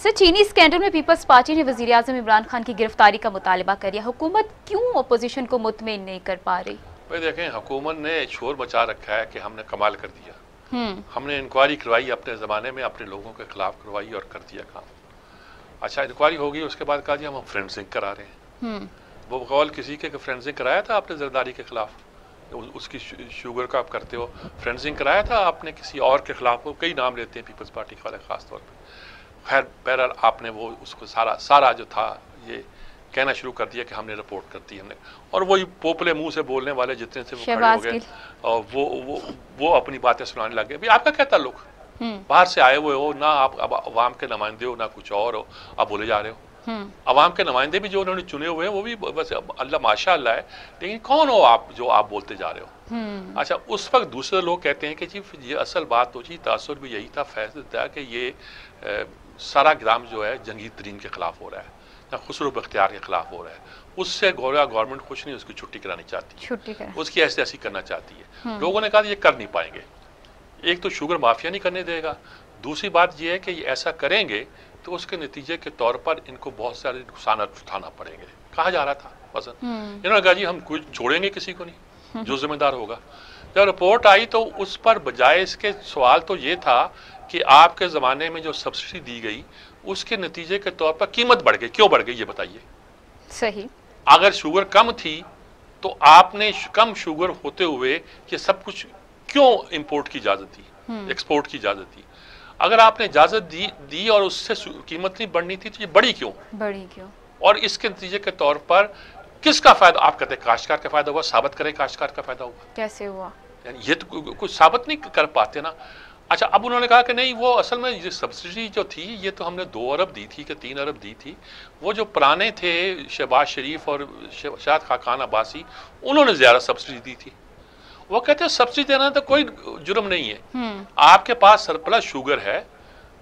Sir, चीनी scandal में peoples party ने वज़ीर-ए-आज़म इमरान खान की गिरफ्तारी का मुतालबा कर दिया। हुकूमत क्यों अपोजिशन को मुतमईन नहीं कर पा रही? भाई देखें, हुकूमत ने शोर मचा रखा है कि हमने कमाल कर दिया, हमने इंक्वायरी करवाई, अपने ज़माने में अपने लोगों के खिलाफ करवाई और कर दिया काम। अच्छा, इंक्वायरी हो गई, उसके बाद कहा जी हम फोरेंसिक करा रहे हैं। वो कौल किसी के फोरेंसिक कराया था आपने जरदारी के खिलाफ, उसकी शुगर का आप करते हो, फोरेंसिक कराया था आपने किसी और के खिलाफ, वो कई नाम लेते हैं पीपल्स पार्टी वाले खास तौर पर। खैर बहरहाल आपने वो उसको सारा जो था ये कहना शुरू कर दिया कि हमने रिपोर्ट कर दी हमने, और वही पोपले मुंह से बोलने वाले जितने से वो खड़े हो गए और वो अपनी बातें सुनाने लगे। भाई आपका क्या ताल्लुक, बाहर से आए हुए हो ना, आप अब अवाम के नुमाइंदे हो ना कुछ और हो, आप बोले जा रहे हो। अवाम के नुमाइंदे भी जो उन्होंने चुने हुए हैं वो भी बस अल्लाह माशाअल्लाह है, लेकिन कौन हो आप जो आप बोलते जा रहे हो। अच्छा, उस वक्त दूसरे लोग कहते हैं कि जी ये असल बात तो जी तासुर भी यही था, फैसला था कि ये सारा ग्राम जो है जंगी तरीन के खिलाफ हो रहा है या खुसरो बख्तियार के खिलाफ हो रहा है, उससे गवर्नमेंट खुश नहीं, उसकी छुट्टी करानी चाहती है, उसकी ऐसी करना चाहती है। लोगों ने कहा ये कर नहीं पाएंगे, एक तो शुगर माफिया नहीं करने देगा, दूसरी बात यह है कि ये ऐसा करेंगे तो उसके नतीजे के तौर पर इनको बहुत सारे नुकसान उठाना पड़ेंगे। कहा जा रहा था बस इन्होंने कहा जी हम कोई छोड़ेंगे किसी को नहीं, जो जिम्मेदार होगा। जब रिपोर्ट आई तो उस पर बजाय इसके सवाल तो ये था कि आपके ज़माने में जो सब्सिडी दी गई उसके नतीजे के तौर पर कीमत बढ़ गई, क्यों बढ़ गई ये बताइए। सही, अगर शुगर कम थी तो आपने कम शुगर होते हुए ये सब कुछ क्यों इंपोर्ट की इजाज़त दी, एक्सपोर्ट की इजाज़त दी। अगर आपने इजाज़त दी और उससे कीमत नहीं बढ़नी थी तो ये बढ़ी क्यों। और इसके नतीजे के तौर पर किसका फायदा, आप कहते हैं काश्तकार का फायदा हुआ, साबित करें काश्तकार का फायदा हुआ कैसे हुआ, ये तो कुछ साबित नहीं कर पाते ना। अच्छा, अब उन्होंने कहा कि नहीं वो असल में ये सब्सिडी जो थी ये तो हमने 2 अरब दी थी कि 3 अरब दी थी, वो जो पुराने थे शहबाज शरीफ और शायद खाकान अब्बासी उन्होंने ज़्यादा सब्सिडी दी थी। वो कहते हैं सब्सिडी देना तो कोई जुर्म नहीं है, आपके पास सरप्लस शुगर है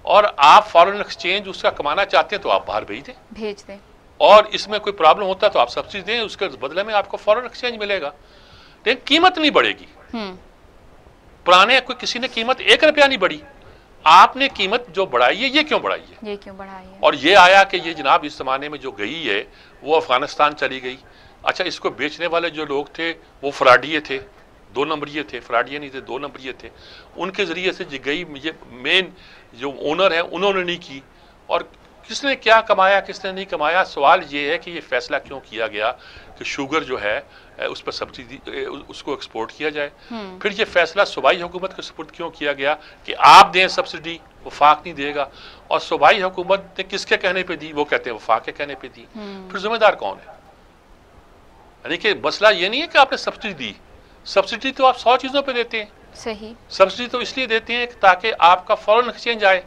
और आप फॉरेन एक्सचेंज उसका कमाना चाहते हैं तो आप बाहर भेज दें और इसमें कोई प्रॉब्लम होता है तो आप सब्सिडी दें, उसके बदले में आपको फॉरेन एक्सचेंज मिलेगा, लेकिन कीमत नहीं बढ़ेगी। पुराने कोई किसी ने कीमत 1 रुपया नहीं बढ़ी, आपने कीमत जो बढ़ाई है ये क्यों बढ़ाई है। और ये आया कि ये जनाब इस जमाने में जो गई है वो अफगानिस्तान चली गई। अच्छा, इसको बेचने वाले जो लोग थे वो फ्राडिये थे, 2 नंबरिये थे, फ्राडिये नहीं थे 2 नंबरिये थे, उनके जरिए से जो गई ये मेन जो ओनर है उन्होंने नहीं की। और किसने क्या कमाया किसने नहीं कमाया, सवाल ये है कि ये फैसला क्यों किया गया कि शुगर जो है उस पर सब्सिडी उसको एक्सपोर्ट किया जाए। फिर ये फैसला सूबाई हुकूमत के सुपुर्द क्यों किया गया कि आप दें सब्सिडी, वफाक नहीं देगा। और सूबाई हुकूमत ने किसके कहने पे दी, वो कहते हैं वफाक के कहने पे दी। फिर जिम्मेदार कौन है। यानी कि मसला ये नहीं है कि आपने सब्सिडी दी, सब्सिडी तो आप 100 चीजों पे देते हैं। सही, सब्सिडी तो इसलिए देते हैं ताकि आपका फॉरेन एक्सचेंज आए।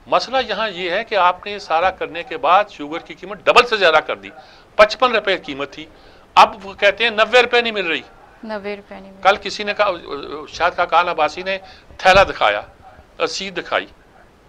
मसला यहाँ ये है कि आपने सारा करने के बाद शुगर की कीमत डबल से ज्यादा कर दी, 55 रुपए कीमत थी, अब वो कहते हैं 90 रुपए नहीं मिल रही। 90 रुपए नहीं। कल किसी ने कहा, शायद खाकान अब्बासी ने थैला दिखाया, रसीद दिखाई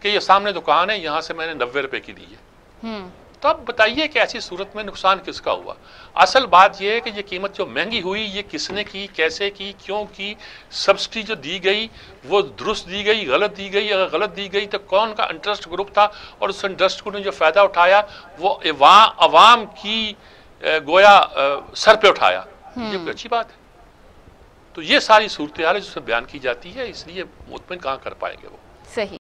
कि ये सामने दुकान है, यहाँ से मैंने 90 रुपए की दी है। तो अब बताइए कि ऐसी सूरत में नुकसान किसका हुआ। असल बात यह है कि ये कीमत जो महंगी हुई ये किसने की, कैसे की, क्यों की, सब्सिडी जो दी गई वो दुरुस्त दी गई, गलत दी गई, अगर गलत दी गई तो कौन का इंटरेस्ट ग्रुप था और उस इंटरेस्ट ग्रुप ने जो फायदा उठाया वो अवाम की गोया सर पे उठाया, ये अच्छी बात है। तो ये सारी सूरत हाल है जिसमें बयान की जाती है, इसलिए मुतमिन कहाँ कर पाएंगे वो। सही।